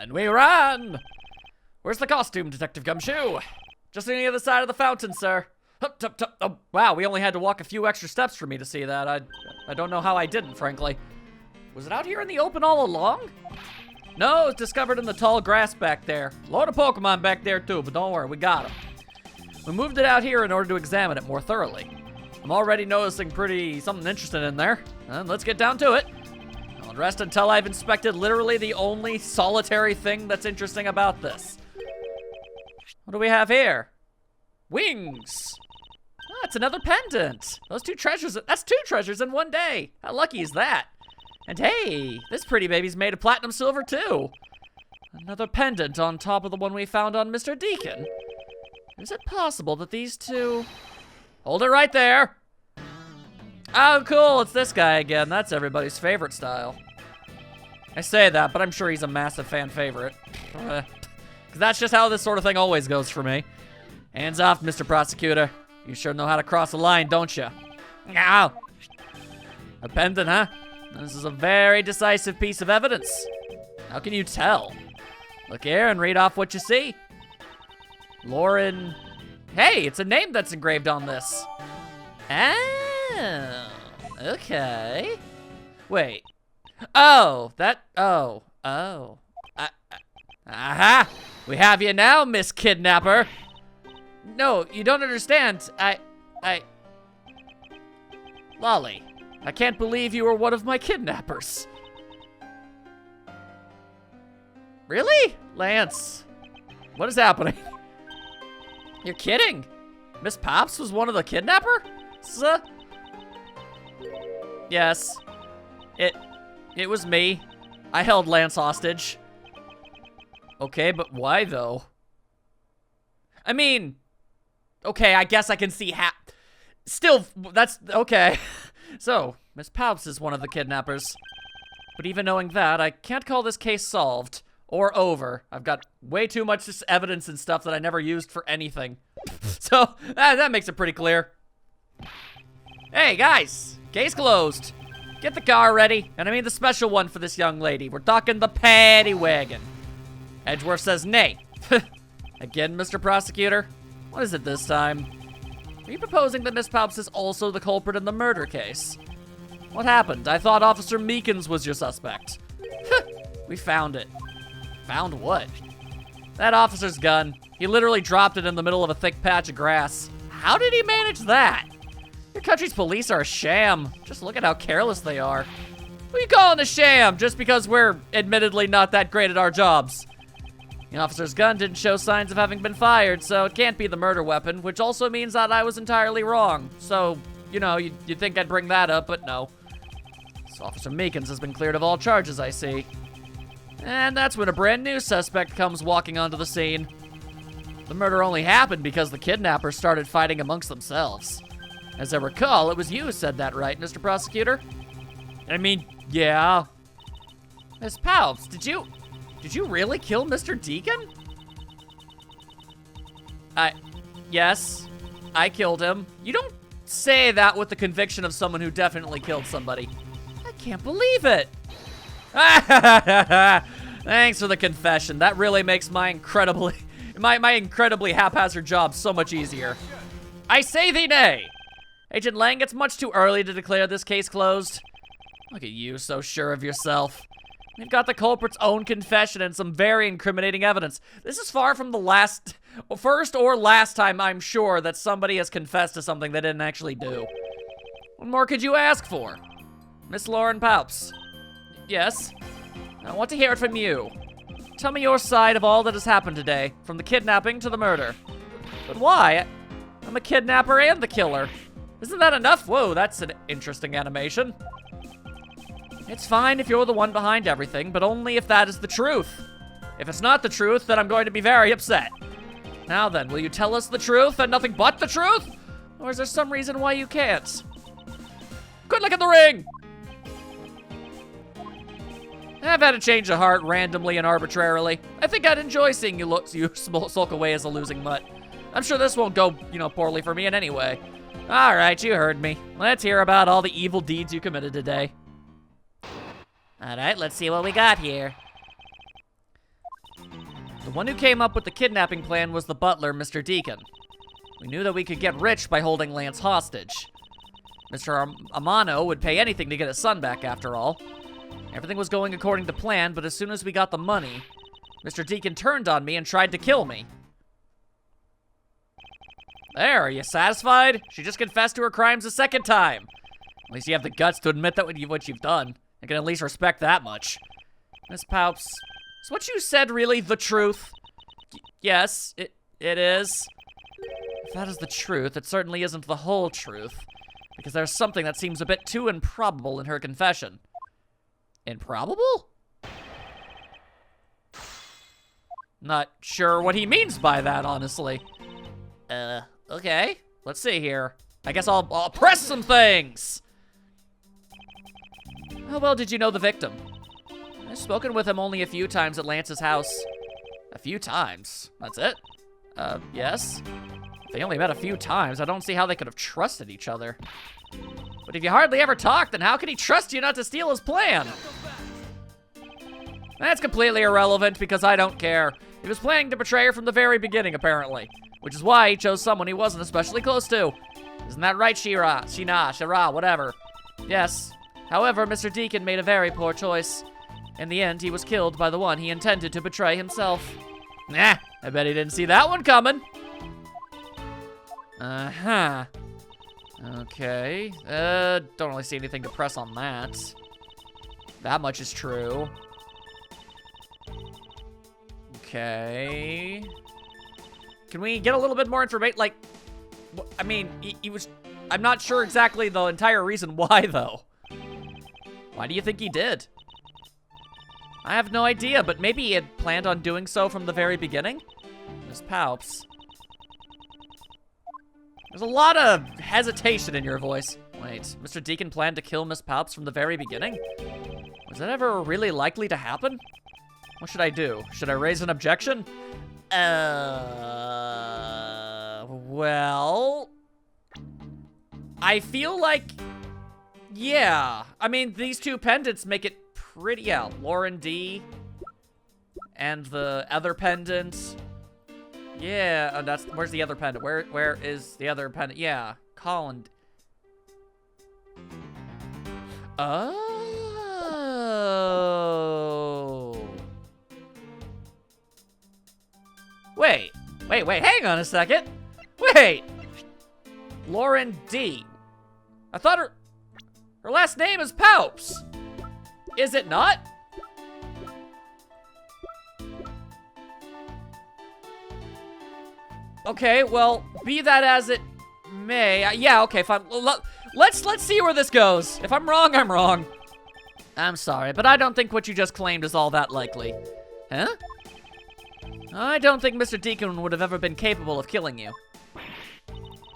And we ran! Where's the costume, Detective Gumshoe? Just on the other side of the fountain, sir. Hup, tup, tup. Oh, wow, we only had to walk a few extra steps for me to see that. I don't know how I didn't, frankly. Was it out here in the open all along? No, it was discovered in the tall grass back there. Load of Pokemon back there too, but don't worry, we got them. We moved it out here in order to examine it more thoroughly. I'm already noticing something interesting in there. And let's get down to it. I'll rest until I've inspected literally the only solitary thing that's interesting about this. What do we have here? Wings. Ah, it's another pendant. That's two treasures in one day. How lucky is that? And hey, this pretty baby's made of platinum silver too. Another pendant on top of the one we found on Mr. Deacon. Is it possible that these two... Hold it right there. Oh, cool, it's this guy again. That's everybody's favorite style. I say that, but I'm sure he's a massive fan favorite. Because that's just how this sort of thing always goes for me. Hands off, Mr. Prosecutor. You sure know how to cross a line, don't you? Ow! A pendant, huh? This is a very decisive piece of evidence. How can you tell? Look here and read off what you see. Lauren... Hey, it's a name that's engraved on this. Oh, okay. Wait. Oh, aha! We have you now, Miss Kidnapper. No, you don't understand. Lolly, I can't believe you were one of my kidnappers. Really? Lance, what is happening? You're kidding. Miss Pops was one of the kidnappers? Yes. It was me. I held Lance hostage. Okay, but why though? I mean, okay, I guess I can see still, that's, okay. So, Miss Pops is one of the kidnappers. But even knowing that, I can't call this case solved. Or over. I've got way too much evidence and stuff that I never used for anything. So, that makes it pretty clear. Hey, guys. Case closed. Get the car ready. And I mean the special one for this young lady. We're talking the paddy wagon. Edgeworth says nay. Again, Mr. Prosecutor? What is it this time? Are you proposing that Miss Pops is also the culprit in the murder case? What happened? I thought Officer Meekins was your suspect. We found it. Found what? That officer's gun. He literally dropped it in the middle of a thick patch of grass. How did he manage that? Your country's police are a sham. Just look at how careless they are. Who are you calling a sham just because we're admittedly not that great at our jobs? The officer's gun didn't show signs of having been fired, so it can't be the murder weapon, which also means that I was entirely wrong. So, you know, you'd think I'd bring that up, but no. This Officer Meekins has been cleared of all charges, I see. And that's when a brand new suspect comes walking onto the scene. The murder only happened because the kidnappers started fighting amongst themselves. As I recall, it was you who said that, right, Mr. Prosecutor? I mean, yeah. Miss Palps, did you really kill Mr. Deacon? Yes, I killed him. You don't say that with the conviction of someone who definitely killed somebody. I can't believe it. Thanks for the confession. That really makes my incredibly haphazard job so much easier. I say thee nay. Agent Lang, it's much too early to declare this case closed. Look at you, so sure of yourself. You've got the culprit's own confession and some very incriminating evidence. This is far from the first or last time, I'm sure, that somebody has confessed to something they didn't actually do. What more could you ask for? Miss Lauren Palps. Yes? I want to hear it from you. Tell me your side of all that has happened today, from the kidnapping to the murder. But why? I'm a kidnapper and the killer. Isn't that enough? Whoa, that's an interesting animation. It's fine if you're the one behind everything, but only if that is the truth. If it's not the truth, then I'm going to be very upset. Now then, will you tell us the truth and nothing but the truth? Or is there some reason why you can't? Good luck in the ring! I've had a change of heart randomly and arbitrarily. I think I'd enjoy seeing you sulk away as a losing mutt. I'm sure this won't go, poorly for me in any way. All right, you heard me. Let's hear about all the evil deeds you committed today. All right, let's see what we got here. The one who came up with the kidnapping plan was the butler, Mr. Deacon. We knew that we could get rich by holding Lance hostage. Mr. Amano would pay anything to get his son back, after all. Everything was going according to plan, but as soon as we got the money, Mr. Deacon turned on me and tried to kill me. There, are you satisfied? She just confessed to her crimes a second time. At least you have the guts to admit that what you've done. I can at least respect that much. Miss Palps, is what you said really the truth? Yes, it is. If that is the truth, it certainly isn't the whole truth. Because there's something that seems a bit too improbable in her confession. Improbable? Not sure what he means by that, honestly. Okay. Let's see here. I guess I'll press some things! How well did you know the victim? I've spoken with him only a few times at Lance's house. A few times? That's it? Yes. If they only met a few times, I don't see how they could have trusted each other. But if you hardly ever talk, then how can he trust you not to steal his plan? That's completely irrelevant because I don't care. He was planning to betray her from the very beginning, apparently. Which is why he chose someone he wasn't especially close to. Isn't that right, Shira, whatever. Yes. However, Mr. Deacon made a very poor choice. In the end, he was killed by the one he intended to betray himself. Nah, I bet he didn't see that one coming. Uh-huh. Okay. Don't really see anything to press on that. That much is true. Okay. Can we get a little bit more information? Like, I mean, he was... I'm not sure exactly the entire reason why, though. Why do you think he did? I have no idea, but maybe he had planned on doing so from the very beginning? Miss Palps. There's a lot of hesitation in your voice. Wait, Mr. Deacon planned to kill Miss Palps from the very beginning? Was that ever really likely to happen? What should I do? Should I raise an objection? Well... I feel like... Yeah. I mean, these two pendants make it pretty... Yeah, Lauren D. And the other pendant. Yeah, that's... Where's the other pendant? Where is the other pendant? Yeah, Colin. Oh. Wait, hang on a second. Wait. Lauren D. I thought her last name is Palps. Is it not? Okay, well, be that as it may. Yeah, okay, fine. Let's see where this goes. If I'm wrong, I'm wrong. I'm sorry, but I don't think what you just claimed is all that likely. Huh? I don't think Mr. Deacon would have ever been capable of killing you.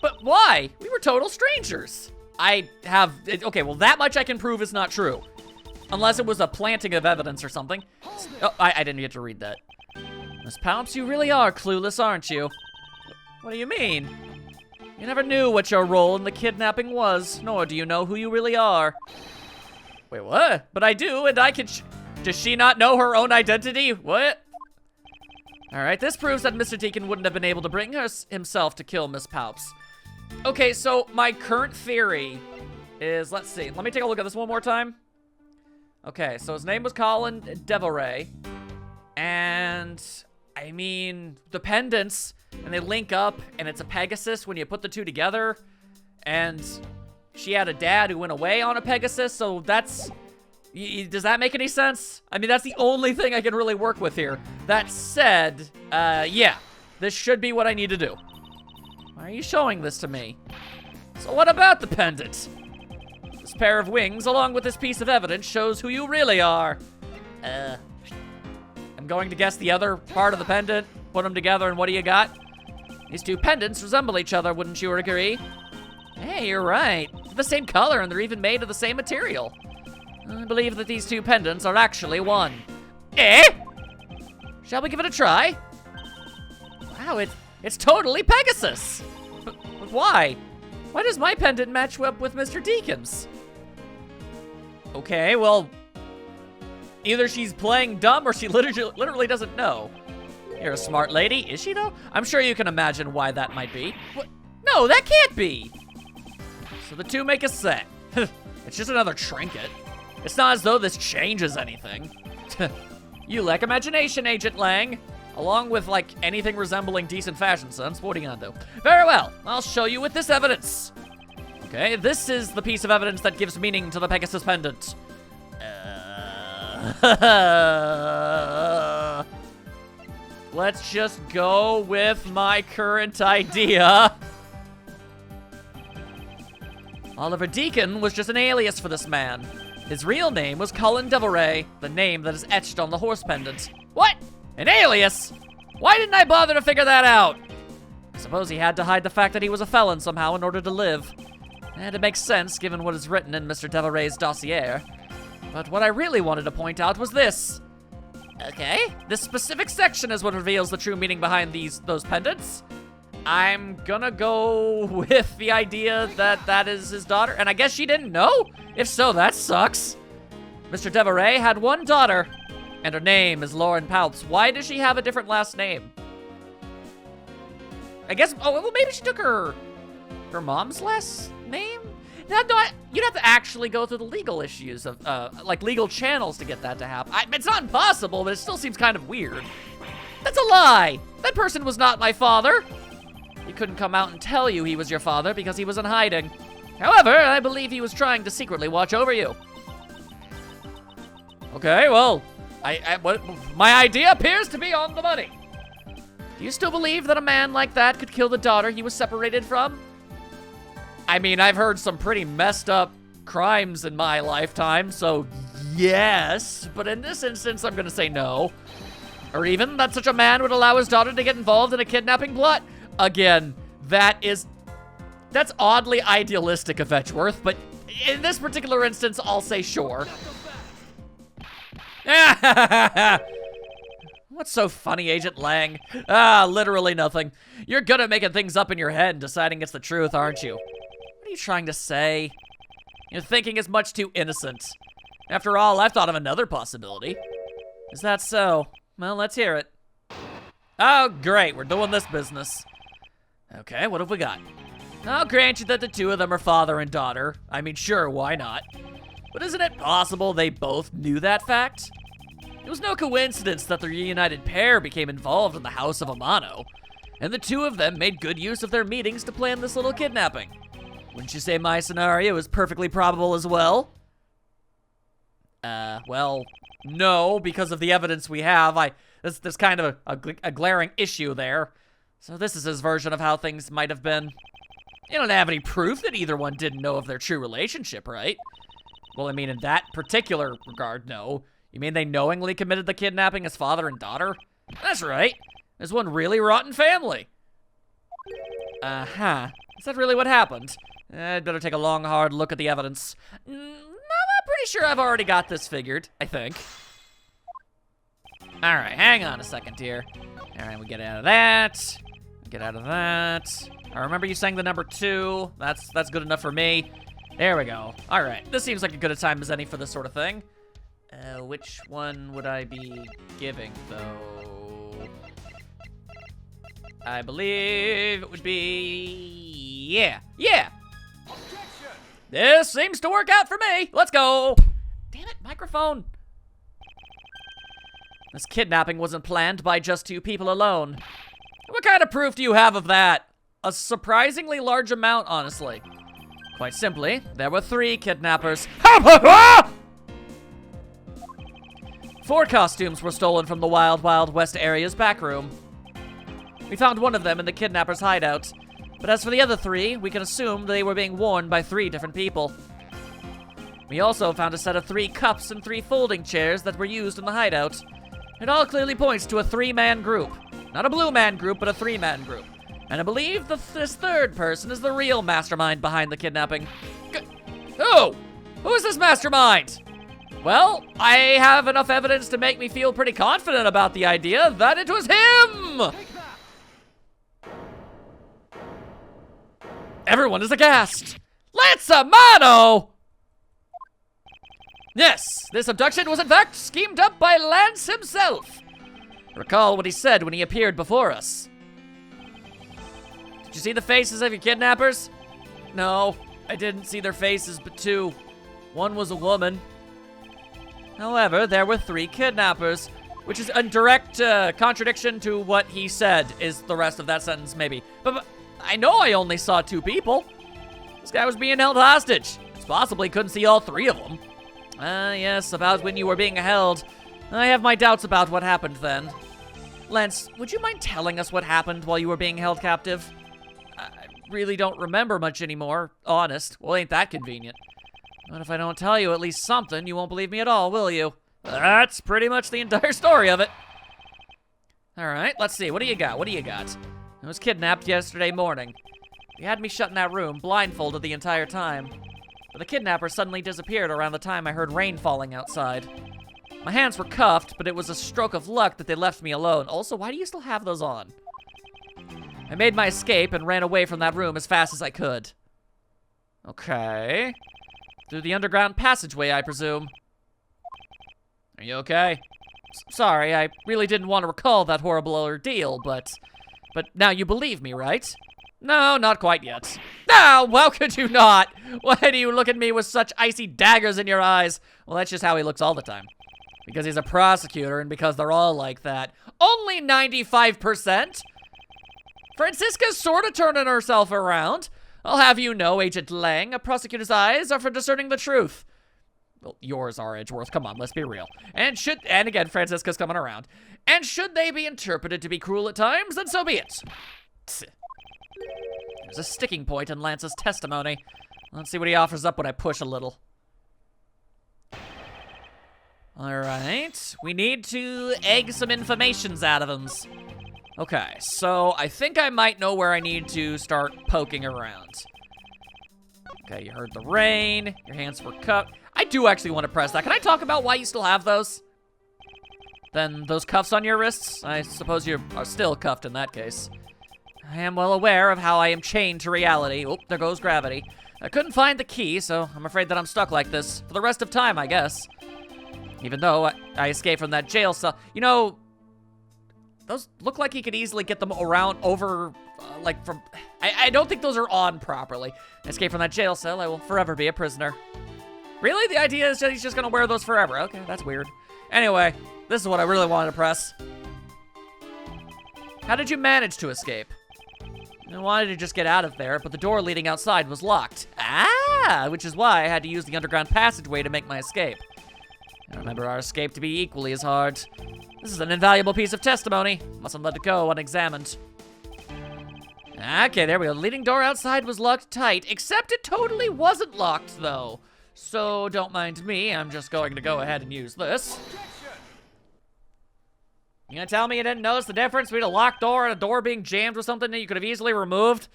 But why? We were total strangers. Okay, well, that much I can prove is not true. Unless it was a planting of evidence or something. Oh, I didn't get to read that. Miss Palps, you really are clueless, aren't you? What do you mean? You never knew what your role in the kidnapping was, nor do you know who you really are. Wait, what? But I do, and I can... Does she not know her own identity? What? Alright, this proves that Mr. Deacon wouldn't have been able to bring himself to kill Miss Palps. Okay, so my current theory is... Let's see. Let me take a look at this one more time. Okay, so his name was Colin Devoray. And... I mean, the pendants... And they link up, and it's a Pegasus when you put the two together. And she had a dad who went away on a Pegasus, so that's... Does that make any sense? I mean, that's the only thing I can really work with here. That said, yeah. This should be what I need to do. Why are you showing this to me? So what about the pendant? This pair of wings, along with this piece of evidence, shows who you really are. I'm going to guess the other part of the pendant. Put them together, and what do you got? These two pendants resemble each other, wouldn't you agree? Hey, you're right. They're the same color, and they're even made of the same material. I believe that these two pendants are actually one. Eh? Shall we give it a try? Wow, it's totally Pegasus. But why? Why does my pendant match up with Mr. Deacon's? Okay, well, either she's playing dumb or she literally doesn't know. You're a smart lady. Is she, though? I'm sure you can imagine why that might be. What? No, that can't be! So the two make a set. It's just another trinket. It's not as though this changes anything. You lack imagination, Agent Lang. Along with, like, anything resembling decent fashion sense. What are you gonna do? Very well. I'll show you with this evidence. Okay, this is the piece of evidence that gives meaning to the Pegasus pendant. Let's just go with my current idea. Oliver Deacon was just an alias for this man. His real name was Colin Devilray, the name that is etched on the horse pendant. What? An alias? Why didn't I bother to figure that out? I suppose he had to hide the fact that he was a felon somehow in order to live. And it makes sense given what is written in Mr. Devilray's dossier. But what I really wanted to point out was this. Okay, this specific section is what reveals the true meaning behind those pendants. I'm gonna go with the idea that that is his daughter, and I guess she didn't know? If so, that sucks. Mr. Devilray had one daughter, and her name is Lauren Palps. Why does she have a different last name? I guess, oh, well, maybe she took her mom's last name? No, you'd have to actually go through the legal issues of, like, legal channels to get that to happen. It's not impossible, but it still seems kind of weird. That's a lie! That person was not my father! He couldn't come out and tell you he was your father because he was in hiding. However, I believe he was trying to secretly watch over you. Okay, well, my idea appears to be on the money. Do you still believe that a man like that could kill the daughter he was separated from? I mean, I've heard some pretty messed up crimes in my lifetime, so yes. But in this instance, I'm gonna say no. Or even that such a man would allow his daughter to get involved in a kidnapping plot. Again, that's oddly idealistic of Edgeworth, but in this particular instance, I'll say sure. What's so funny, Agent Lang? Literally nothing. You're good at making things up in your head and deciding it's the truth, aren't you? What are you trying to say? Your thinking is much too innocent. After all, I've thought of another possibility. Is that so? Well, let's hear it. Oh, great, we're doing this business. Okay, what have we got? I'll grant you that the two of them are father and daughter. I mean, sure, why not? But isn't it possible they both knew that fact? It was no coincidence that the reunited pair became involved in the House of Amano, and the two of them made good use of their meetings to plan this little kidnapping. Wouldn't you say my scenario is perfectly probable as well? Well, no, because of the evidence we have. There's kind of a glaring issue there. So this is his version of how things might have been. You don't have any proof that either one didn't know of their true relationship, right? Well, I mean, in that particular regard, no. You mean they knowingly committed the kidnapping as father and daughter? That's right. There's one really rotten family. Uh-huh. Is that really what happened? I'd better take a long, hard look at the evidence. No, I'm pretty sure I've already got this figured, I think. All right, hang on a second here. All right, we get out of that. Get out of that. I remember you saying the number 2. That's good enough for me. There we go. All right, this seems like as good a time as any for this sort of thing. Which one would I be giving, though? I believe it would be... Yeah. Objection. This seems to work out for me. Let's go. Damn it, microphone. This kidnapping wasn't planned by just 2 people alone. What kind of proof do you have of that? A surprisingly large amount, honestly. Quite simply, there were 3 kidnappers. 4 costumes were stolen from the Wild Wild West area's back room. We found one of them in the kidnapper's hideout, but as for the other 3, we can assume they were being worn by 3 different people. We also found a set of 3 cups and 3 folding chairs that were used in the hideout. It all clearly points to a 3-man group. Not a blue man group, but a 3-man group. And I believe this 3rd person is the real mastermind behind the kidnapping. Who? Who is this mastermind? Well, I have enough evidence to make me feel pretty confident about the idea that it was him! Everyone is aghast. Lance Amano! Yes, this abduction was in fact schemed up by Lance himself. Recall what he said when he appeared before us. Did you see the faces of your kidnappers? No, I didn't see their faces, but two. One was a woman. However, there were 3 kidnappers, which is a direct contradiction to what he said, is the rest of that sentence, maybe. But I know I only saw 2 people. This guy was being held hostage. It's possible he couldn't see all 3 of them. Yes, about when you were being held. I have my doubts about what happened then. Lance, would you mind telling us what happened while you were being held captive? I really don't remember much anymore, honest. Well, ain't that convenient. But if I don't tell you at least something, you won't believe me at all, will you? That's pretty much the entire story of it. Alright, let's see. What do you got? What do you got? I was kidnapped yesterday morning. They had me shut in that room, blindfolded the entire time. But the kidnapper suddenly disappeared around the time I heard rain falling outside. My hands were cuffed, but it was a stroke of luck that they left me alone. Also, why do you still have those on? I made my escape and ran away from that room as fast as I could. Okay. Through the underground passageway, I presume. Are you okay? Sorry, I really didn't want to recall that horrible ordeal, but now you believe me, right? No, not quite yet. No, how could you not? Why do you look at me with such icy daggers in your eyes? Well, that's just how he looks all the time. Because he's a prosecutor and because they're all like that. Only 95%? Francisca's sort of turning herself around. I'll have you know, Agent Lang, a prosecutor's eyes are for discerning the truth. Well, yours are, Edgeworth. Come on, let's be real. And again, Francisca's coming around. And should they be interpreted to be cruel at times, then so be it. There's a sticking point in Lance's testimony. Let's see what he offers up when I push a little. Alright, we need to egg some informations out of him. Okay, so I think I might know where I need to start poking around. Okay, you heard the rain, your hands were cuffed. I do actually want to press that. Can I talk about why you still have those? Then those cuffs on your wrists? I suppose you are still cuffed in that case. I am well aware of how I am chained to reality. Oh, there goes gravity. I couldn't find the key, so I'm afraid that I'm stuck like this for the rest of time, I guess. Even though I escaped from that jail cell. You know, those look like he could easily get them around over, like from... I don't think those are on properly. Escape from that jail cell, I will forever be a prisoner. Really? The idea is that he's just gonna wear those forever. Okay, that's weird. Anyway, this is what I really wanted to press. How did you manage to escape? I wanted to just get out of there, but the door leading outside was locked. Ah, which is why I had to use the underground passageway to make my escape. I remember our escape to be equally as hard. This is an invaluable piece of testimony. Mustn't let it go unexamined. Okay, there we go. The leading door outside was locked tight, except it totally wasn't locked, though. So don't mind me, I'm just going to go ahead and use this. You gonna tell me you didn't notice the difference between a locked door and a door being jammed with something that you could have easily removed?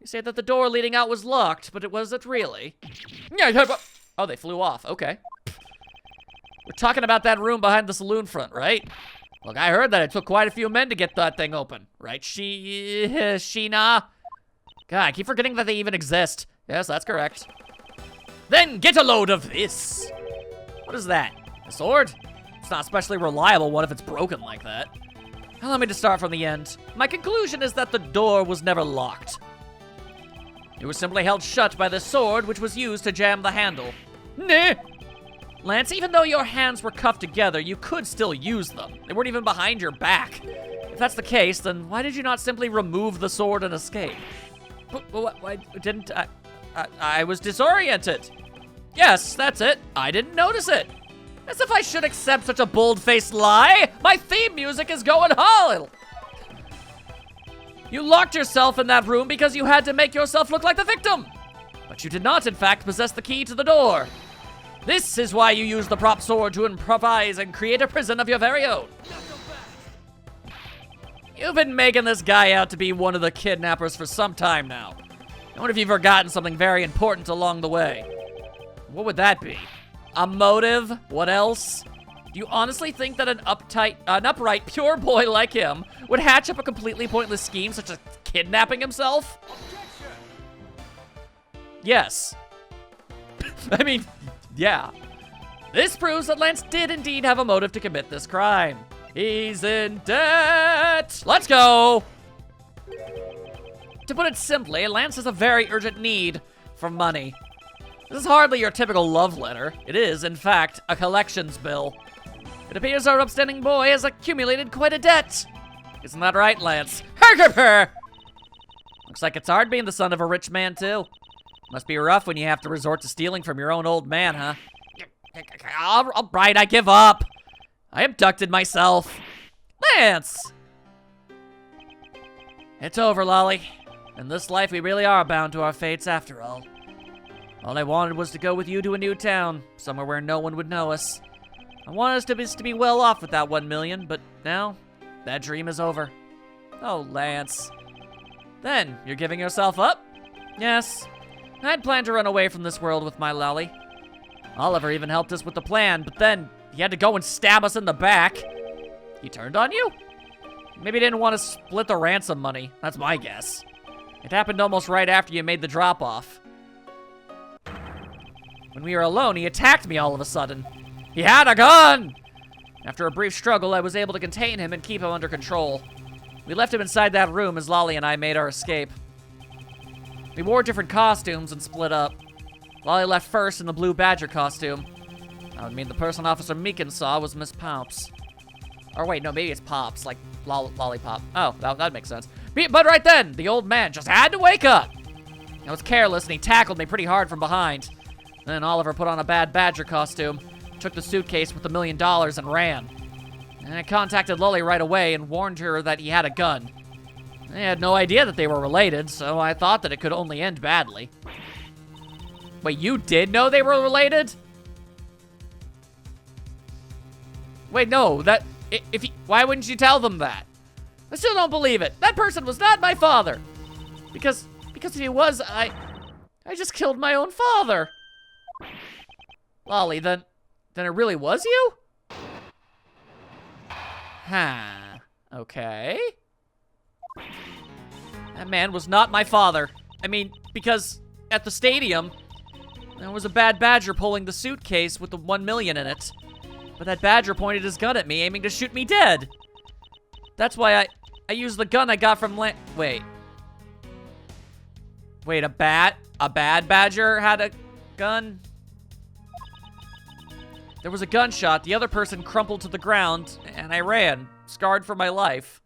You say that the door leading out was locked, but it wasn't really. Oh, they flew off. Okay. We're talking about that room behind the saloon front, right? Look, I heard that it took quite a few men to get that thing open. Right, Sheena? God, I keep forgetting that they even exist. Yes, that's correct. Then get a load of this. What is that? A sword? It's not especially reliable one if it's broken like that. Allow me to start from the end. My conclusion is that the door was never locked. It was simply held shut by the sword, which was used to jam the handle. Nah. Lance, even though your hands were cuffed together, you could still use them. They weren't even behind your back. If that's the case, then why did you not simply remove the sword and escape? Why didn't I was disoriented. Yes, that's it. I didn't notice it. As if I should accept such a bold-faced lie. My theme music is going hollow. You locked yourself in that room because you had to make yourself look like the victim. But you did not, in fact, possess the key to the door. This is why you used the prop sword to improvise and create a prison of your very own. You've been making this guy out to be one of the kidnappers for some time now. I wonder if you've forgotten something very important along the way. What would that be? A motive? What else? Do you honestly think that an upright, pure boy like him would hatch up a completely pointless scheme such as kidnapping himself? Yes. I mean, yeah. This proves that Lance did indeed have a motive to commit this crime. He's in debt. Let's go. To put it simply, Lance has a very urgent need for money. This is hardly your typical love letter. It is, in fact, a collections bill. It appears our upstanding boy has accumulated quite a debt. Isn't that right, Lance? Looks like it's hard being the son of a rich man, too. Must be rough when you have to resort to stealing from your own old man, huh? All right, I give up. I abducted myself. Lance! It's over, Lolly. In this life, we really are bound to our fates after all. All I wanted was to go with you to a new town, somewhere where no one would know us. I wanted us to be well off with that 1 million, but now, that dream is over. Oh, Lance. Then, you're giving yourself up? Yes. I'd planned to run away from this world with my Lolly. Oliver even helped us with the plan, but then he had to go and stab us in the back. He turned on you? Maybe he didn't want to split the ransom money. That's my guess. It happened almost right after you made the drop-off. When we were alone, he attacked me all of a sudden. He had a gun! After a brief struggle, I was able to contain him and keep him under control. We left him inside that room as Lolly and I made our escape. We wore different costumes and split up. Lolly left first in the blue badger costume. That would mean the person Officer Meekin saw was Miss Pops. Or wait, no, maybe it's Pops, like Lollipop. Oh, that makes sense. But right then, the old man just had to wake up. I was careless and he tackled me pretty hard from behind. Then Oliver put on a bad badger costume, took the suitcase with the $1 million and ran. And I contacted Lolly right away and warned her that he had a gun. I had no idea that they were related, so I thought that it could only end badly. Wait, you did know they were related? Wait, no, why wouldn't you tell them that? I still don't believe it. That person was not my father. Because if he was, I just killed my own father. Lolly, then it really was you? Huh, okay. That man was not my father. I mean, because at the stadium, there was a bad badger pulling the suitcase with the 1 million in it. But that badger pointed his gun at me, aiming to shoot me dead. That's why I used the gun I got from Wait, a bad badger had a gun? There was a gunshot, the other person crumpled to the ground, and I ran, scarred for my life.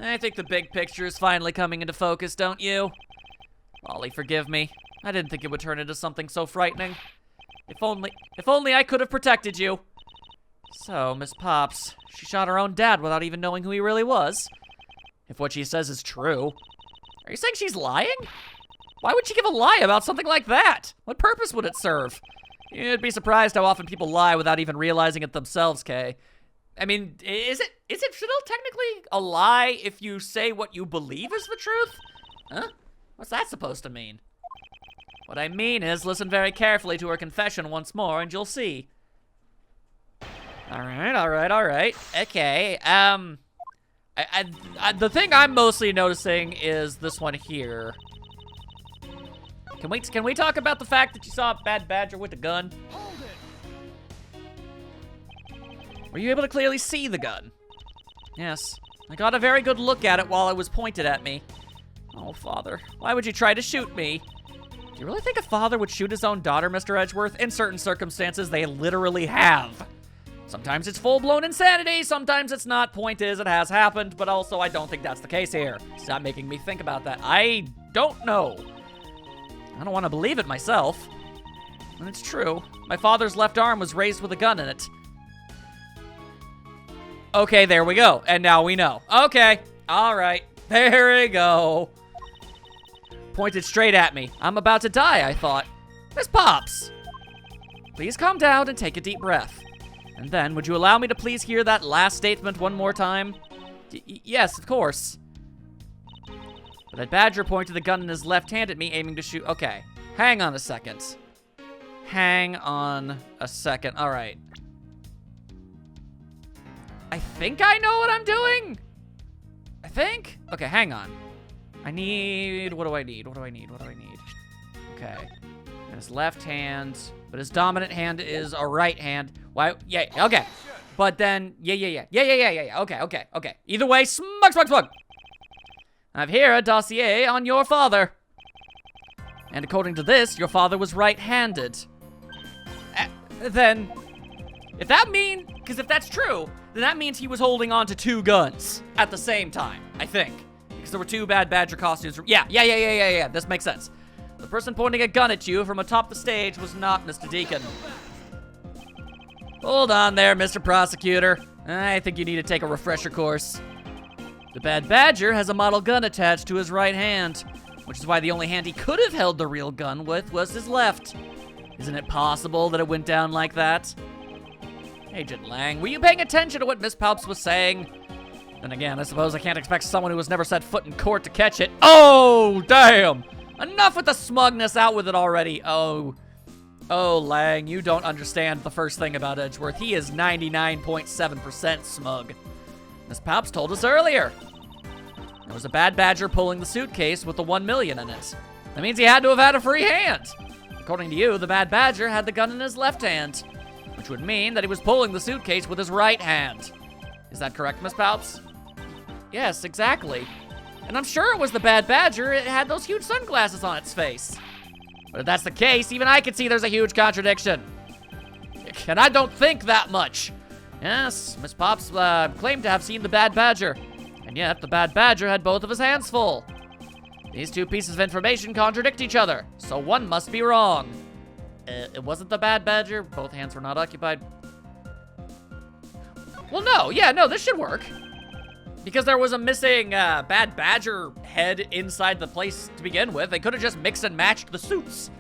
I think the big picture is finally coming into focus, don't you? Ollie, forgive me. I didn't think it would turn into something so frightening. If only I could have protected you. So, Miss Pops, she shot her own dad without even knowing who he really was. If what she says is true. Are you saying she's lying? Why would she give a lie about something like that? What purpose would it serve? You'd be surprised how often people lie without even realizing it themselves, Kay. I mean, is it still technically a lie if you say what you believe is the truth? Huh? What's that supposed to mean? What I mean is, listen very carefully to her confession once more, and you'll see. All right. Okay, the thing I'm mostly noticing is this one here. Can we talk about the fact that you saw a bad badger with a gun? Hold it. Were you able to clearly see the gun? Yes. I got a very good look at it while it was pointed at me. Oh, Father, why would you try to shoot me? Do you really think a father would shoot his own daughter, Mr. Edgeworth? In certain circumstances, they literally have. Sometimes it's full-blown insanity, sometimes it's not. Point is, it has happened, but also I don't think that's the case here. Stop making me think about that. I don't know. I don't want to believe it myself. And it's true. My father's left arm was raised with a gun in it. Okay, there we go. And now we know. Okay. All right. There we go. Pointed straight at me. I'm about to die, I thought. Miss Pops! Please calm down and take a deep breath. And then, would you allow me to please hear that last statement one more time? Yes, of course. But that badger pointed the gun in his left hand at me, aiming to shoot. Okay, hang on a second. All right. I think I know what I'm doing. I think. Okay, hang on. What do I need? Okay. And his left hand, but his dominant hand is a right hand. Why? Yeah, okay. but then, yeah. Okay. Either way, smug. I've here a dossier on your father. And according to this, your father was right-handed. Then, if that's true, then that means he was holding on to 2 guns at the same time, I think. Because there were 2 Bad Badger costumes. Yeah, this makes sense. The person pointing a gun at you from atop the stage was not Mr. Deacon. Hold on there, Mr. Prosecutor. I think you need to take a refresher course. The Bad Badger has a model gun attached to his right hand, which is why the only hand he could have held the real gun with was his left. Isn't it possible that it went down like that? Agent Lang, were you paying attention to what Miss Palps was saying? Then again, I suppose I can't expect someone who has never set foot in court to catch it. Oh, damn! Enough with the smugness, out with it already. Oh, Lang, you don't understand the first thing about Edgeworth. He is 99.7% smug. Miss Palps told us earlier. There was a Bad Badger pulling the suitcase with the 1 million in it. That means he had to have had a free hand. According to you, the Bad Badger had the gun in his left hand, which would mean that he was pulling the suitcase with his right hand. Is that correct, Miss Palps? Yes, exactly. And I'm sure it was the Bad Badger. It had those huge sunglasses on its face. But if that's the case, even I can see there's a huge contradiction. And I don't think that much. Yes, Miss Palps claimed to have seen the Bad Badger. And yet, the Bad Badger had both of his hands full. These 2 pieces of information contradict each other, so one must be wrong. It wasn't the Bad Badger. Both hands were not occupied. Well, no, this should work. Because there was a missing Bad Badger head inside the place to begin with. They could have just mixed and matched the suits.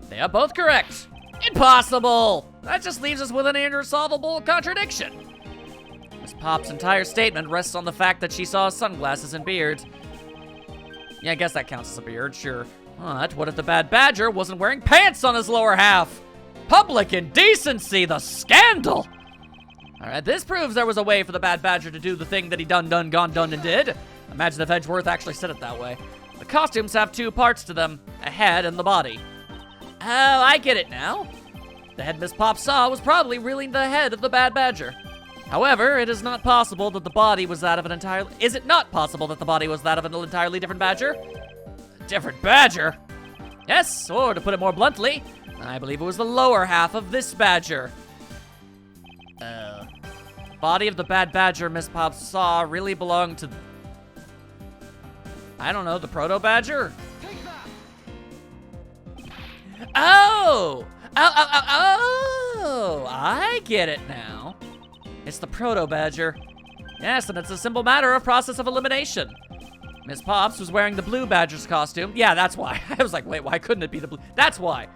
They are both correct. Impossible! That just leaves us with an irresolvable contradiction. Miss Palps' entire statement rests on the fact that she saw sunglasses and beard. Yeah, I guess that counts as a beard, sure. But what if the Bad Badger wasn't wearing pants on his lower half? Public indecency, the scandal! Alright, this proves there was a way for the Bad Badger to do the thing that he done, and did. Imagine if Edgeworth actually said it that way. The costumes have 2 parts to them, a head and the body. Oh, I get it now. The head Miss Palps saw was probably really the head of the Bad Badger. However, it is not possible that the body was that of an entirely... Is it not possible that the body was that of an entirely different Badger? Different Badger? Yes, or to put it more bluntly, I believe it was the lower half of this Badger. The body of the Bad Badger Miss Palps saw really belonged to... I don't know, the Proto-Badger? Oh, I get it now. It's the Proto-Badger. Yes, and it's a simple matter of process of elimination. Miss Palps was wearing the Blue Badger's costume. Yeah, that's why. I was like, wait, why couldn't it be the blue? That's why.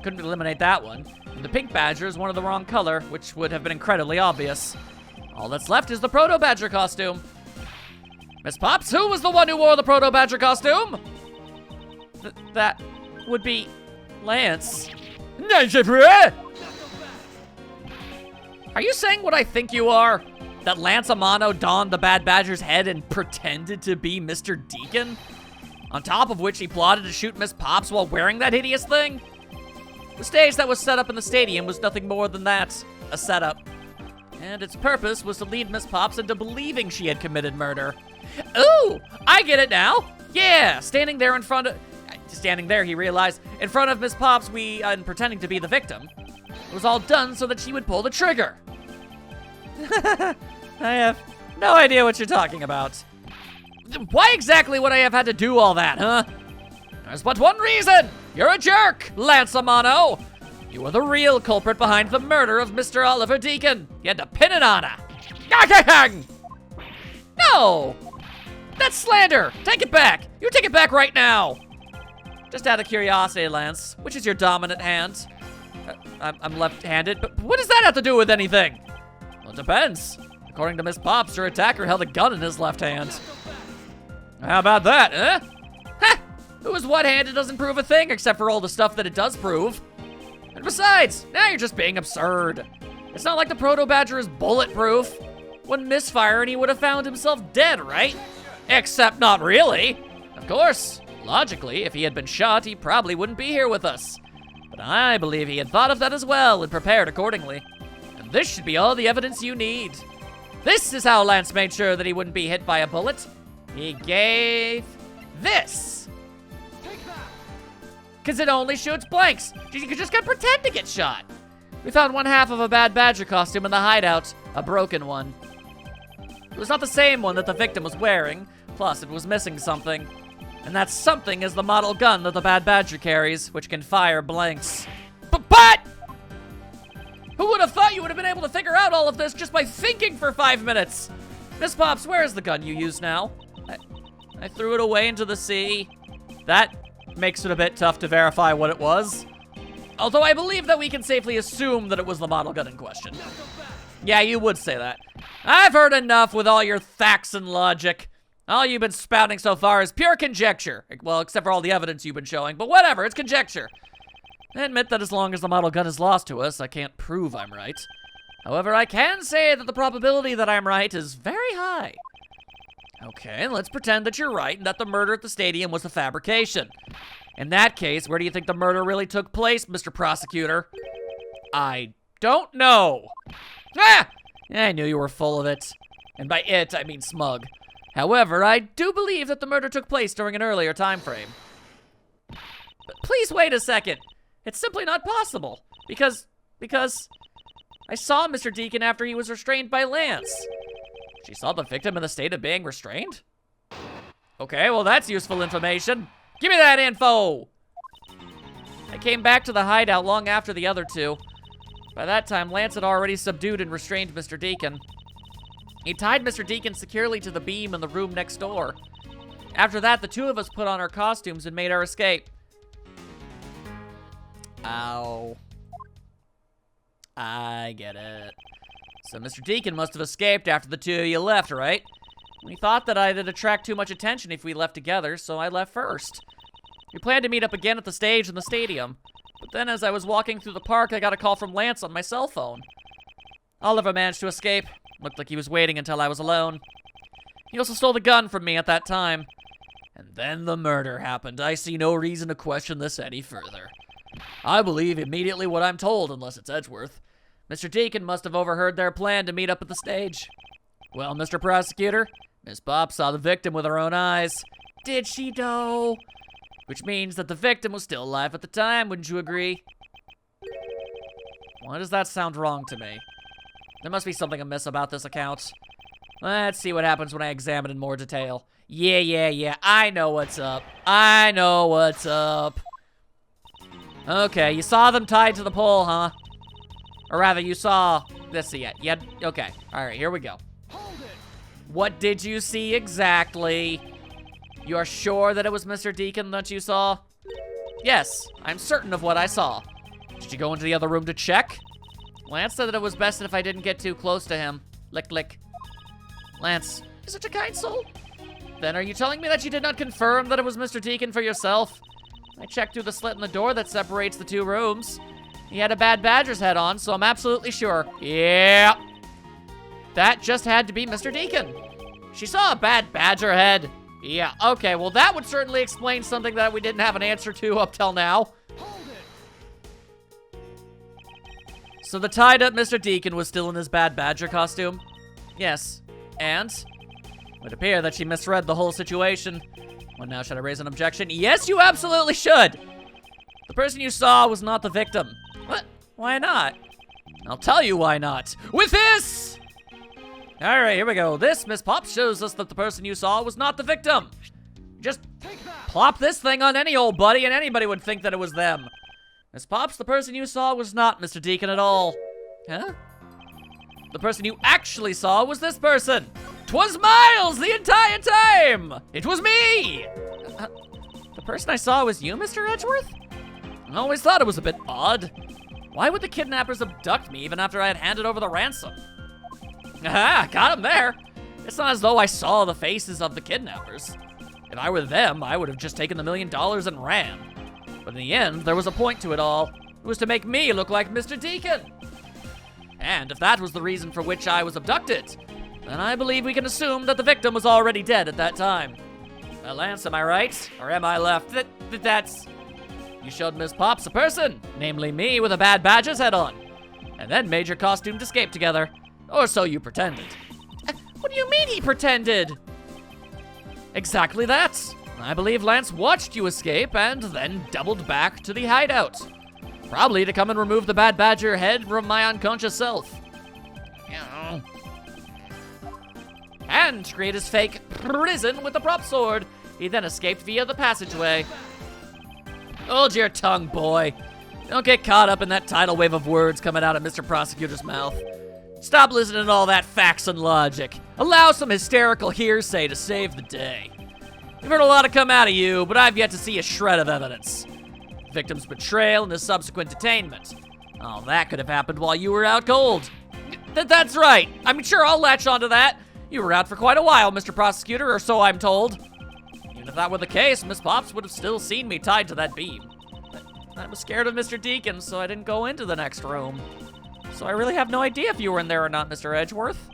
Couldn't eliminate that one. And the Pink Badger is one of the wrong color, which would have been incredibly obvious. All that's left is the Proto-Badger costume. Miss Palps, who was the one who wore the Proto-Badger costume? That would be Lance. Are you saying what I think you are? That Lance Amano donned the Bad Badger's head and pretended to be Mr. Deacon? On top of which he plotted to shoot Miss Palps while wearing that hideous thing? The stage that was set up in the stadium was nothing more than that, a setup. And its purpose was to lead Miss Palps into believing she had committed murder. Ooh, I get it now. Yeah, standing there, he realized, in front of Miss Palps, and pretending to be the victim. It was all done so that she would pull the trigger. I have no idea what you're talking about. Why exactly would I have had to do all that, huh? There's but one reason. You're a jerk, Lance Amano. You were the real culprit behind the murder of Mr. Oliver Deacon. You had to pin it on her. No! That's slander! Take it back! You take it back right now! Just out of curiosity, Lance, which is your dominant hand? I'm left-handed, but what does that have to do with anything? Well, it depends. According to Miss Palps, your attacker held a gun in his left hand. How about that, huh? Ha! Who is what-handed doesn't prove a thing except for all the stuff that it does prove. And besides, now you're just being absurd. It's not like the Proto-Badger is bulletproof. One misfire and he would have found himself dead, right? Except not really. Of course, logically, if he had been shot, he probably wouldn't be here with us. But I believe he had thought of that as well and prepared accordingly. And And this should be all the evidence you need. This is how Lance made sure that he wouldn't be hit by a bullet. He gave this. Because it only shoots blanks. You just gotta pretend to get shot. We found one half of a bad badger costume in the hideout, a broken one. It was not the same one that the victim was wearing, plus it was missing something. And that something is the model gun that the bad badger carries, which can fire blanks. But! Who would have thought you would have been able to figure out all of this just by thinking for 5 minutes? Miss Pops, where is the gun you use now? I threw it away into the sea. That makes it a bit tough to verify what it was. Although I believe that we can safely assume that it was the model gun in question. Yeah, you would say that. I've heard enough with all your facts and logic. All you've been spouting so far is pure conjecture. Well, except for all the evidence you've been showing, but whatever, it's conjecture. I admit that as long as the model gun is lost to us, I can't prove I'm right. However, I can say that the probability that I'm right is very high. Okay, let's pretend that you're right and that the murder at the stadium was a fabrication. In that case, where do you think the murder really took place, Mr. Prosecutor? I don't know. Ah! I knew you were full of it. And by it, I mean smug. However, I do believe that the murder took place during an earlier time frame. But please wait a second. It's simply not possible. Because I saw Mr. Deacon after he was restrained by Lance. She saw the victim in the state of being restrained? Okay, well that's useful information. Give me that info! I came back to the hideout long after the other two. By that time, Lance had already subdued and restrained Mr. Deacon. He tied Mr. Deacon securely to the beam in the room next door. After that, the two of us put on our costumes and made our escape. Ow. I get it. So Mr. Deacon must have escaped after the two of you left, right? We thought that I'd attract too much attention if we left together, so I left first. We planned to meet up again at the stage in the stadium. But then as I was walking through the park, I got a call from Lance on my cell phone. Oliver managed to escape. Looked like he was waiting until I was alone. He also stole the gun from me at that time. And then the murder happened. I see no reason to question this any further. I believe immediately what I'm told, unless it's Edgeworth. Mr. Deacon must have overheard their plan to meet up at the stage. Well, Mr. Prosecutor, Miss Pop saw the victim with her own eyes. Did she, though? Which means that the victim was still alive at the time, wouldn't you agree? Why does that sound wrong to me? There must be something amiss about this account. Let's see what happens when I examine in more detail. Yeah, I know what's up. I know what's up. Okay, you saw them tied to the pole, huh? Or rather, you saw this yet. Yeah, okay. All right, here we go. What did you see exactly? You are sure that it was Mr. Deacon that you saw? Yes, I'm certain of what I saw. Did you go into the other room to check? Lance said that it was best if I didn't get too close to him. Lick, lick. Lance, you're such a kind soul. Then are you telling me that you did not confirm that it was Mr. Deacon for yourself? I checked through the slit in the door that separates the two rooms. He had a bad badger's head on, so I'm absolutely sure. Yeah. That just had to be Mr. Deacon. She saw a bad badger head. Yeah, okay, well that would certainly explain something that we didn't have an answer to up till now. So the tied up Mr. Deacon was still in his bad badger costume? Yes. And? It would appear that she misread the whole situation. Well, now should I raise an objection? Yes, you absolutely should! The person you saw was not the victim. What? Why not? I'll tell you why not. With this! Alright, here we go. This, Miss Pop, shows us that the person you saw was not the victim. Just plop this thing on any old buddy and anybody would think that it was them. Miss Pops, the person you saw was not Mr. Deacon at all. Huh? The person you actually saw was this person. 'Twas Miles the entire time! It was me! The person I saw was you, Mr. Edgeworth? I always thought it was a bit odd. Why would the kidnappers abduct me even after I had handed over the ransom? Aha, got him there. It's not as though I saw the faces of the kidnappers. If I were them, I would have just taken the $1 million and ran. But in the end, there was a point to it all. It was to make me look like Mr. Deacon. And if that was the reason for which I was abducted, then I believe we can assume that the victim was already dead at that time. Well, Lance, am I right? Or am I left? That's... You showed Miss Pops a person, namely me with a bad badger's head on. and then made your costumed escape together. Or so you pretended. What do you mean he pretended? Exactly that. I believe Lance watched you escape and then doubled back to the hideout. Probably to come and remove the Bad Badger head from my unconscious self. And create his fake prison with the prop sword. He then escaped via the passageway. Hold your tongue, boy. Don't get caught up in that tidal wave of words coming out of Mr. Prosecutor's mouth. Stop listening to all that facts and logic. Allow some hysterical hearsay to save the day. We've heard a lot come out of you, but I've yet to see a shred of evidence. Victim's betrayal and his subsequent detainment. All that could have happened while you were out cold. That's right. I'm sure I'll latch onto that. You were out for quite a while, Mr. Prosecutor, or so I'm told. Even if that were the case, Miss Pops would have still seen me tied to that beam. I was scared of Mr. Deacon, so I didn't go into the next room. So I really have no idea if you were in there or not, Mr. Edgeworth.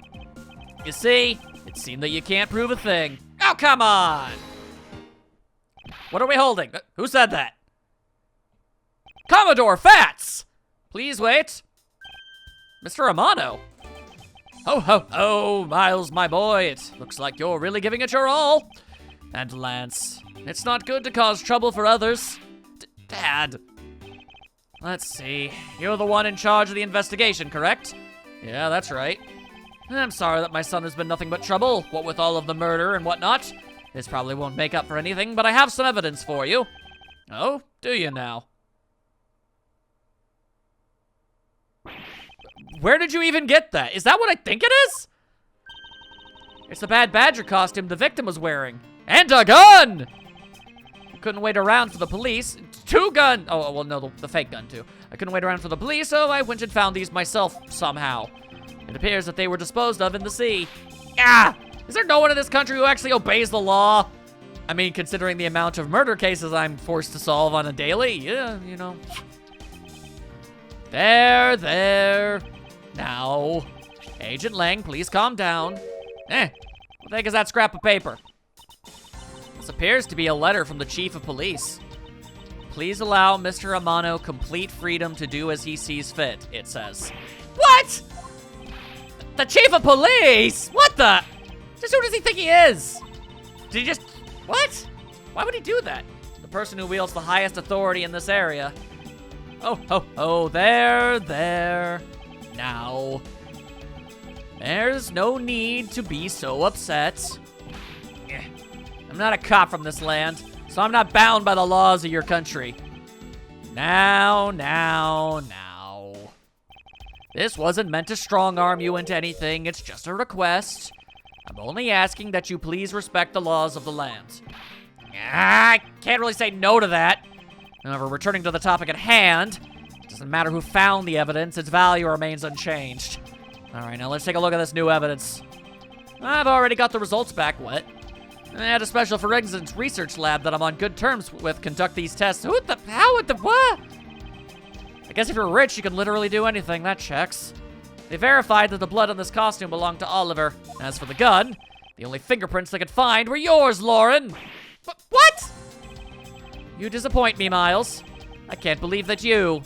You see, it seemed that you can't prove a thing. Oh, come on! What are we holding? Who said that? Commodore Fats! Please wait. Mr. Amano. Ho, ho, ho, Miles, my boy. It looks like you're really giving it your all. And Lance, it's not good to cause trouble for others. Dad. Let's see. You're the one in charge of the investigation, correct? Yeah, that's right. I'm sorry that my son has been nothing but trouble, what with all of the murder and whatnot. This probably won't make up for anything, but I have some evidence for you. Oh, do you now? Where did you even get that? Is that what I think it is? It's the Bad Badger costume the victim was wearing. And a gun! I couldn't wait around for the police. Two guns! Oh, well, no, the fake gun, too. I couldn't wait around for the police, so I went and found these myself somehow. It appears that they were disposed of in the sea. Ah! Is there no one in this country who actually obeys the law? I mean, considering the amount of murder cases I'm forced to solve on a daily, yeah, you know. There. Now, Agent Lang, please calm down. What the heck is that scrap of paper? This appears to be a letter from the Chief of Police. Please allow Mr. Amano complete freedom to do as he sees fit, it says. What? The Chief of Police? What the? Just who does he think he is? Did he just, what? Why would he do that? The person who wields the highest authority in this area. Oh, there. Now, there's no need to be so upset. I'm not a cop from this land, so I'm not bound by the laws of your country. Now. This wasn't meant to strong-arm you into anything, it's just a request. I'm only asking that you please respect the laws of the land. I can't really say no to that. However, returning to the topic at hand, it doesn't matter who found the evidence, its value remains unchanged. All right, now let's take a look at this new evidence. I've already got the results back. What? I had a special forensics research lab that I'm on good terms with conduct these tests. What? I guess if you're rich, you can literally do anything. That checks. They verified that the blood on this costume belonged to Oliver. As for the gun, the only fingerprints they could find were yours, Lauren. What? You disappoint me, Miles. I can't believe that you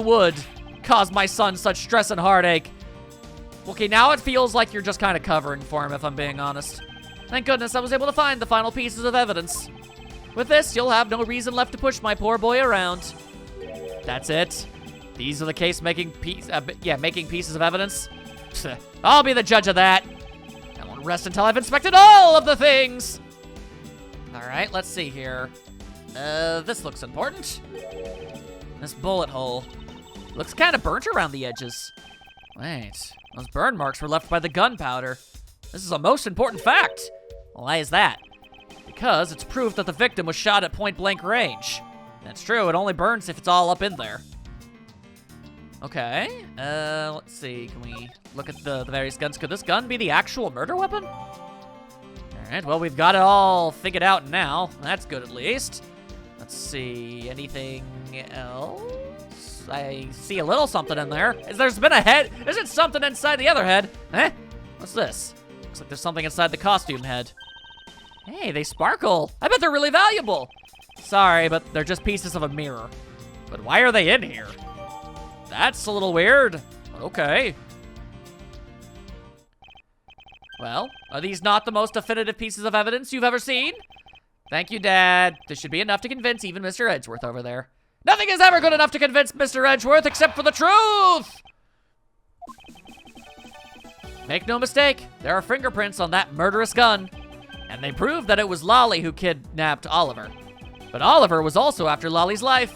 would cause my son such stress and heartache. Okay, now it feels like you're just kind of covering for him, if I'm being honest. Thank goodness I was able to find the final pieces of evidence. With this, you'll have no reason left to push my poor boy around. That's it. These are the making pieces of evidence. I'll be the judge of that. I won't rest until I've inspected all of the things. All right, let's see here. This looks important. This bullet hole looks kind of burnt around the edges. Wait, those burn marks were left by the gunpowder. This is a most important fact. Why is that? Because it's proof that the victim was shot at point-blank range. That's true, it only burns if it's all up in there. Okay, let's see, can we look at the various guns? Could this gun be the actual murder weapon? Alright, well, we've got it all figured out now. That's good, at least. Let's see, anything else? I see a little something in there. There's been a head. Isn't something inside the other head? Eh? What's this? Looks like there's something inside the costume head. Hey, they sparkle. I bet they're really valuable. Sorry, but they're just pieces of a mirror. But why are they in here? That's a little weird. Okay. Well, are these not the most definitive pieces of evidence you've ever seen? Thank you, Dad. This should be enough to convince even Mr. Edgeworth over there. Nothing is ever good enough to convince Mr. Edgeworth except for the truth! Make no mistake, there are fingerprints on that murderous gun. And they prove that it was Lolly who kidnapped Oliver. But Oliver was also after Lolly's life.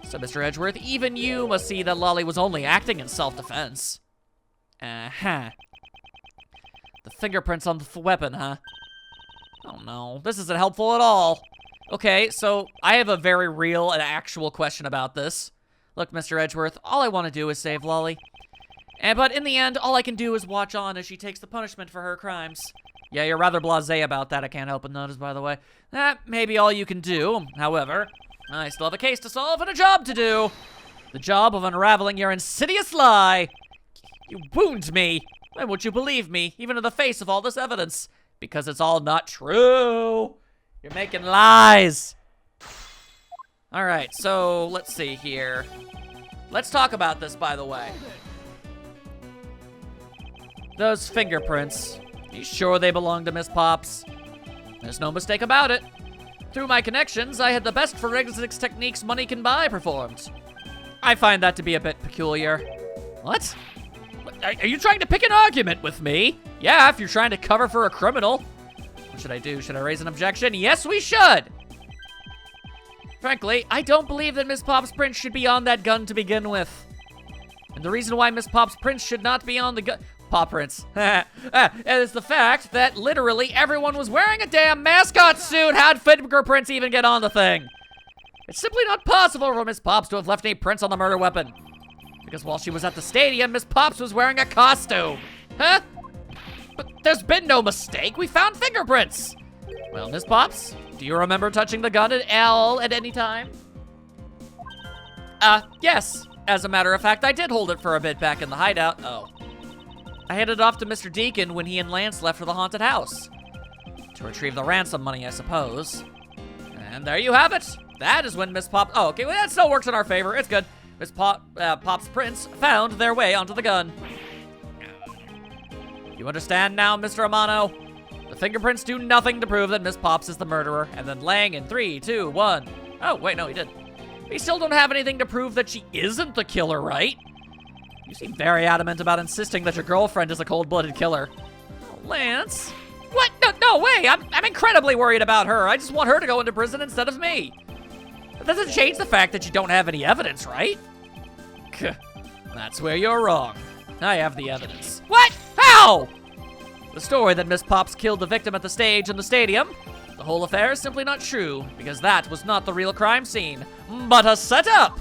So, Mr. Edgeworth, even you must see that Lolly was only acting in self-defense. Uh-huh. The fingerprints on the weapon, huh? Oh no, this isn't helpful at all. Okay, so I have a very real and actual question about this. Look, Mr. Edgeworth, all I want to do is save Lolly. But in the end, all I can do is watch on as she takes the punishment for her crimes. Yeah, you're rather blasé about that, I can't help but notice, by the way. That may be all you can do. However, I still have a case to solve and a job to do. The job of unraveling your insidious lie. You wound me. Why won't you believe me, even in the face of all this evidence? Because it's all not true. You're making lies. All right, so let's see here. Let's talk about this, by the way. Those fingerprints. You sure they belong to Miss Pops? There's no mistake about it. Through my connections, I had the best forensics techniques money can buy performed. I find that to be a bit peculiar. What? Are you trying to pick an argument with me? Yeah, if you're trying to cover for a criminal. What should I do? Should I raise an objection? Yes, we should! Frankly, I don't believe that Miss Pop's prints should be on that gun to begin with. And the reason why Miss Pop's prints should not be on the gun... Paw prints. Is the fact that literally everyone was wearing a damn mascot suit. How'd fingerprints even get on the thing? It's simply not possible for Miss Pops to have left any prints on the murder weapon. Because while she was at the stadium, Miss Pops was wearing a costume. Huh? But there's been no mistake. We found fingerprints. Well, Miss Pops, do you remember touching the gun at any time? Yes. As a matter of fact, I did hold it for a bit back in the hideout. Oh. I handed it off to Mr. Deacon when he and Lance left for the haunted house. To retrieve the ransom money, I suppose. And there you have it. That is when Miss Pop... Oh, okay, well, that still works in our favor. It's good. Miss Pop's prints found their way onto the gun. You understand now, Mr. Amano? The fingerprints do nothing to prove that Miss Pops is the murderer. And then Lang in 3, 2, 1. Oh, wait, no, he didn't. We still don't have anything to prove that she isn't the killer, right? You seem very adamant about insisting that your girlfriend is a cold-blooded killer. Oh, Lance? What? No way! I'm incredibly worried about her. I just want her to go into prison instead of me. That doesn't change the fact that you don't have any evidence, right? That's where you're wrong. I have the evidence. What? How? The story that Miss Pops killed the victim at the stage in the stadium. The whole affair is simply not true, because that was not the real crime scene, but a setup.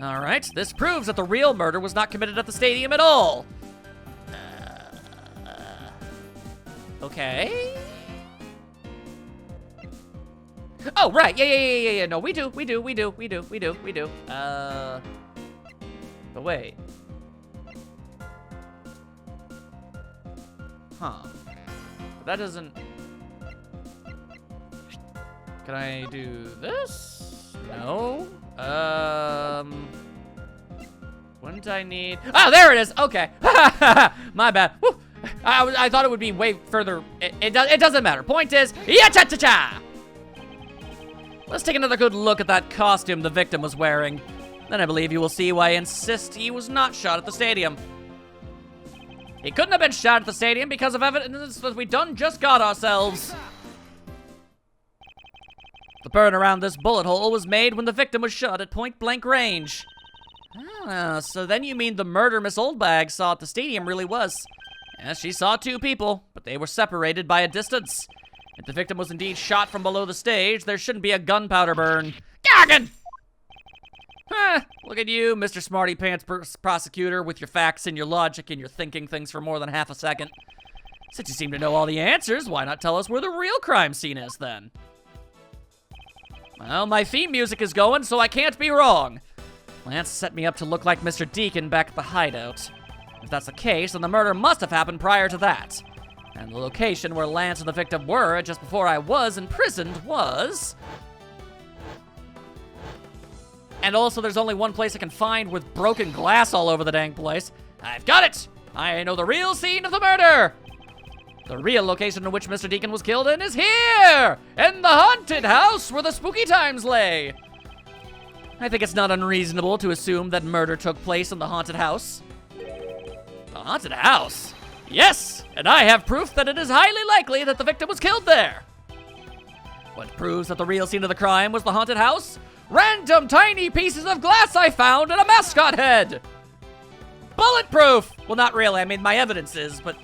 All right, this proves that the real murder was not committed at the stadium at all. Okay. Oh, right, yeah, no, we do. But wait. Huh. That doesn't... Can I do this? No. Wouldn't I need... Oh, there it is! Okay. My bad. Woo. I thought it would be way further. It doesn't matter. Point is, ya-cha-cha-cha! Let's take another good look at that costume the victim was wearing. Then I believe you will see why I insist he was not shot at the stadium. He couldn't have been shot at the stadium because of evidence that we done just got ourselves. The burn around this bullet hole was made when the victim was shot at point-blank range. Ah, so then you mean the murder Miss Oldbag saw at the stadium really was. Yes, she saw two people, but they were separated by a distance. If the victim was indeed shot from below the stage, there shouldn't be a gunpowder burn. Gaggin! Look at you, Mr. Smarty Pants prosecutor, with your facts and your logic and your thinking things for more than half a second. Since you seem to know all the answers, why not tell us where the real crime scene is, then? Well, my theme music is going, so I can't be wrong. Lance set me up to look like Mr. Deacon back at the hideout. If that's the case, then the murder must have happened prior to that. And the location where Lance and the victim were just before I was imprisoned was... And also, there's only one place I can find with broken glass all over the dang place. I've got it! I know the real scene of the murder! The real location in which Mr. Deacon was killed in is here! In the haunted house where the spooky times lay! I think it's not unreasonable to assume that murder took place in the haunted house. The haunted house? Yes! And I have proof that it is highly likely that the victim was killed there! What proves that the real scene of the crime was the haunted house? Random tiny pieces of glass I found in a mascot head! Bulletproof! Well, not really. I mean, my evidence is, but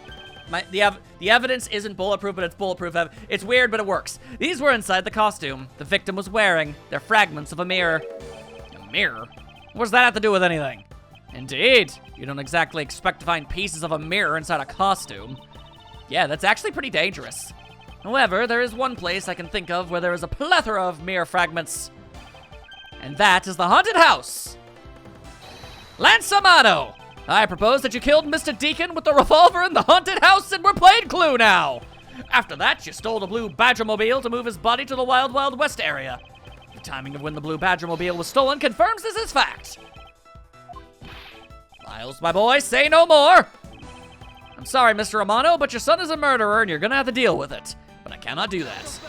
the evidence isn't bulletproof, but it's bulletproof. It's weird, but it works. These were inside the costume the victim was wearing. They're fragments of a mirror. A mirror? What does that have to do with anything? Indeed. You don't exactly expect to find pieces of a mirror inside a costume. Yeah, that's actually pretty dangerous. However, there is one place I can think of where there is a plethora of mirror fragments. And that is the haunted house. Lance Amato! I propose that you killed Mr. Deacon with the revolver in the haunted house and we're playing Clue now! After that, you stole the blue Badgermobile to move his body to the Wild Wild West area. The timing of when the blue Badgermobile was stolen confirms this is fact. Miles, my boy, say no more! I'm sorry, Mr. Amano, but your son is a murderer and you're gonna have to deal with it. But I cannot do that.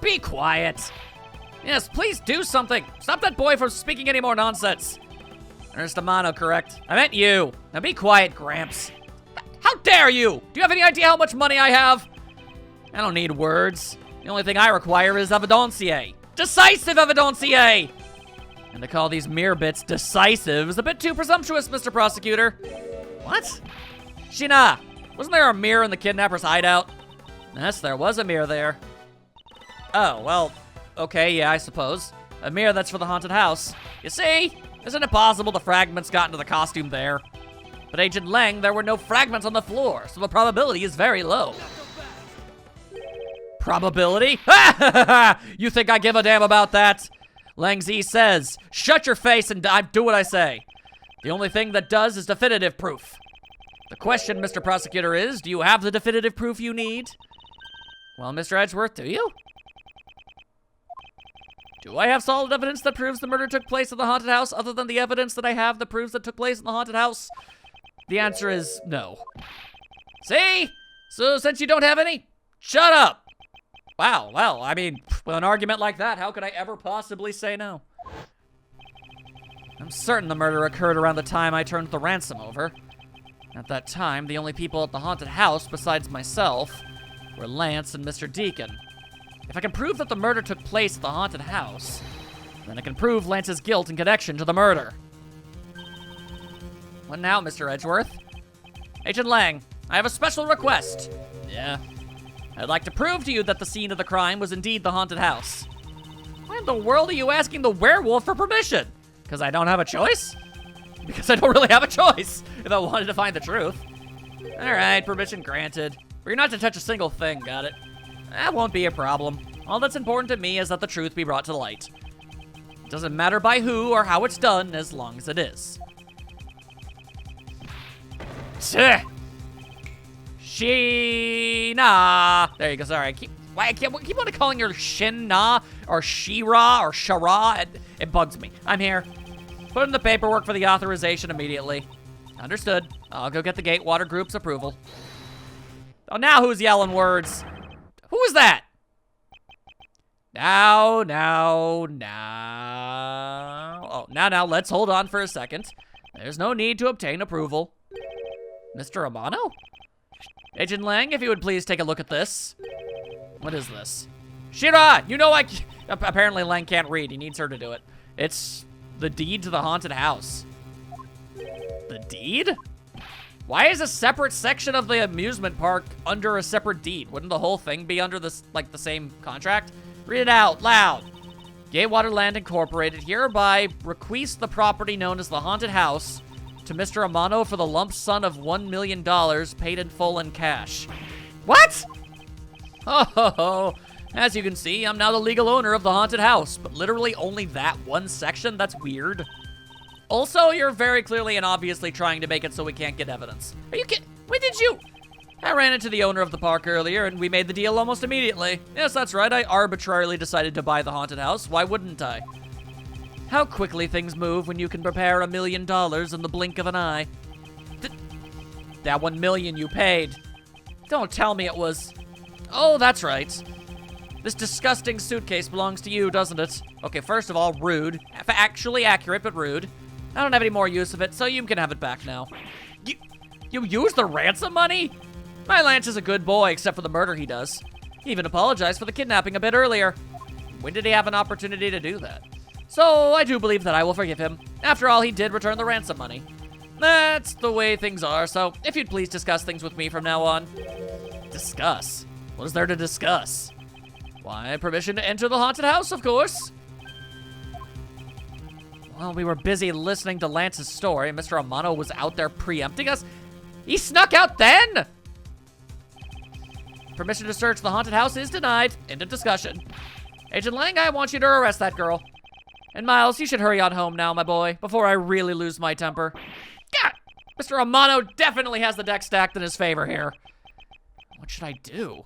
Be quiet. Yes, please do something. Stop that boy from speaking any more nonsense. Ernest Amano, correct? I meant you. Now be quiet, Gramps. How dare you? Do you have any idea how much money I have? I don't need words. The only thing I require is evidenciae. Decisive evidenciae! And to call these mirror bits decisive is a bit too presumptuous, Mr. Prosecutor. What? Sheena, wasn't there a mirror in the kidnapper's hideout? Yes, there was a mirror there. Oh, well, okay, yeah, I suppose. A mirror that's for the haunted house. You see? Isn't it possible the fragments got into the costume there? But Agent Lang, there were no fragments on the floor, so the probability is very low. Probability? You think I give a damn about that? Lang Z says, shut your face and do what I say. The only thing that does is definitive proof. The question, Mr. Prosecutor, is, do you have the definitive proof you need? Well, Mr. Edgeworth, do you? Do I have solid evidence that proves the murder took place in the haunted house other than the evidence that I have that proves it took place in the haunted house? The answer is no. See? So since you don't have any, shut up. Wow, well, I mean, with an argument like that, how could I ever possibly say no? I'm certain the murder occurred around the time I turned the ransom over. At that time, the only people at the haunted house besides myself were Lance and Mr. Deacon. If I can prove that the murder took place at the haunted house, then I can prove Lance's guilt in connection to the murder. What now, Mr. Edgeworth? Agent Lang, I have a special request. Yeah. I'd like to prove to you that the scene of the crime was indeed the haunted house. Why in the world are you asking the werewolf for permission? Because I don't have a choice? Because I don't really have a choice if I wanted to find the truth. All right, permission granted. But you're not to touch a single thing, got it? That won't be a problem. All that's important to me is that the truth be brought to light. It doesn't matter by who or how it's done, as long as it is. Sheena. There you go. Sorry, I keep on calling her Shinna or Shira or Shara. It bugs me. I'm here. Put in the paperwork for the authorization immediately. Understood. I'll go get the Gatewater Group's approval. Oh, now who's yelling words? Who is that? Now. Oh, now, let's hold on for a second. There's no need to obtain approval. Mr. Amano? Agent Lang, if you would please take a look at this. What is this? Shira, you know apparently Lang can't read. He needs her to do it. It's the deed to the haunted house. The deed? Why is a separate section of the amusement park under a separate deed? Wouldn't the whole thing be under this, like, the same contract? Read it out loud. Gatewater Land Incorporated hereby bequeaths the property known as the haunted house to Mr. Amano for the lump sum of $1 million paid in full in cash. What? Oh, as you can see, I'm now the legal owner of the haunted house, but literally only that one section? That's weird. Also, you're very clearly and obviously trying to make it so we can't get evidence. Are you kidding? When did you? I ran into the owner of the park earlier, and we made the deal almost immediately. Yes, that's right. I arbitrarily decided to buy the haunted house. Why wouldn't I? How quickly things move when you can prepare $1 million in the blink of an eye. That 1 million you paid. Don't tell me it was... Oh, that's right. This disgusting suitcase belongs to you, doesn't it? Okay, first of all, rude. Actually accurate, but rude. I don't have any more use of it, so you can have it back now. You used the ransom money? My Lance is a good boy, except for the murder he does. He even apologized for the kidnapping a bit earlier. When did he have an opportunity to do that? So, I do believe that I will forgive him. After all, he did return the ransom money. That's the way things are, so if you'd please discuss things with me from now on. Discuss? What is there to discuss? Why, permission to enter the haunted house, of course. Well, we were busy listening to Lance's story, and Mr. Amano was out there preempting us. He snuck out then! Permission to search the haunted house is denied. End of discussion. Agent Lang, I want you to arrest that girl. And Miles, you should hurry on home now, my boy, before I really lose my temper. God, Mr. Amano definitely has the deck stacked in his favor here. What should I do?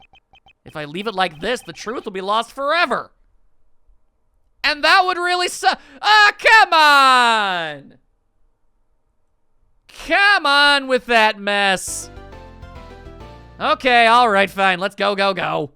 If I leave it like this, the truth will be lost forever. And that would really suck. Ah, come on! Come on with that mess. Okay, all right, fine. Let's go, go, go.